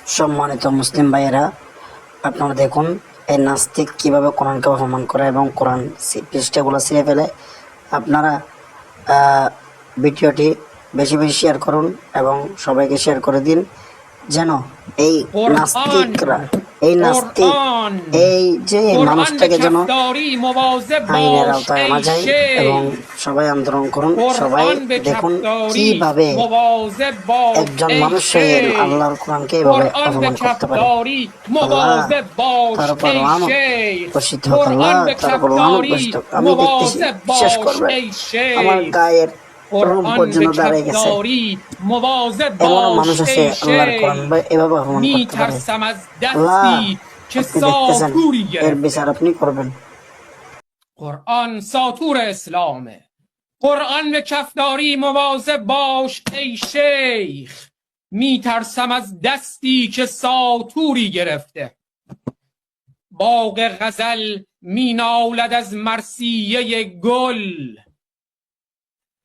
সম্মানিত মুসলিম ভাইয়েরা, আপনারা দেখুন এই নাস্তিক কিভাবে কোরআনকে অপমান করে এবং কোরআন পৃষ্ঠাগুলো ছিঁড়ে ফেলে। আপনারা ভিডিওটি বেশি বেশি শেয়ার করুন এবং সবাইকে শেয়ার করে দিন, যেন এই নাস্তিকরা এই যে মানুষটাকে যেন আইনের আওতায় আনা যায় এবং সবাই আন্দোলন করুন। সবাই দেখুন কিভাবে একজন মানুষ আল্লাহর কোরআনকে এভাবে অপমান করতে পারে। তার উপর লানত বর্ষিত হোক, আল্লাহ তার উপর লানত বর্ষিত হোক। আমি দেখতেছি, বিশ্বাস করবেন, আমার গায়ের রূপ পর্যন্ত দাঁড়িয়ে গেছে। এমন মানুষ আছে আল্লাহর কোরআন এভাবে অপমান করতে পারে। আল্লাহ, আপনি দেখতেছেন, এর বিচার আপনি করবেন। قرآن ساطور اسلامه. قرآن به کفداری مواظب باش ای شیخ. میترسم از دستی که ساطوری گرفته. باغ غزل مینالد از مرثیه گل.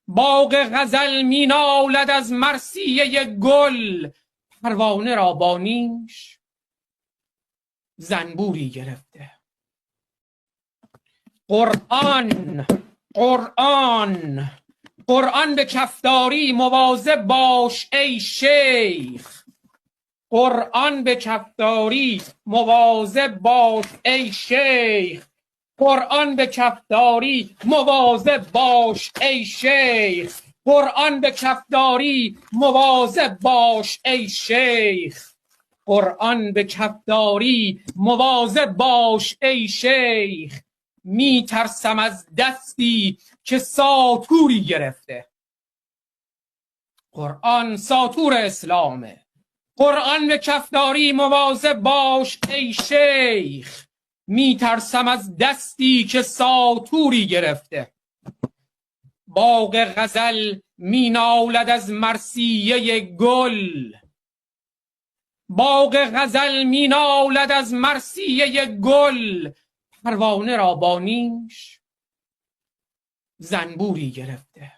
باغ غزل مینالد از مرثیه گل. پروانه را با نیش زنبوری گرفته. قرآن به کفداری مواظب باش ای شیخ. قرآن به کفداری مواظب باش ای شیخ. قرآن به کفداری مواظب باش ای شیخ. قرآن به کفداری مواظب باش ای شیخ. قرآن به کفداری مواظب باش ای شیخ. می ترسم از دستی که ساطوری گرفته. قرآن ساطور اسلامه. قرآن به کفداری مواظب باش ای شیخ. می ترسم از دستی که ساطوری گرفته. باغ غزل می نالد از مرثیه گل. باغ غزل می نالد از مرثیه گل. پروانه را با نیش زنبوری گرفته.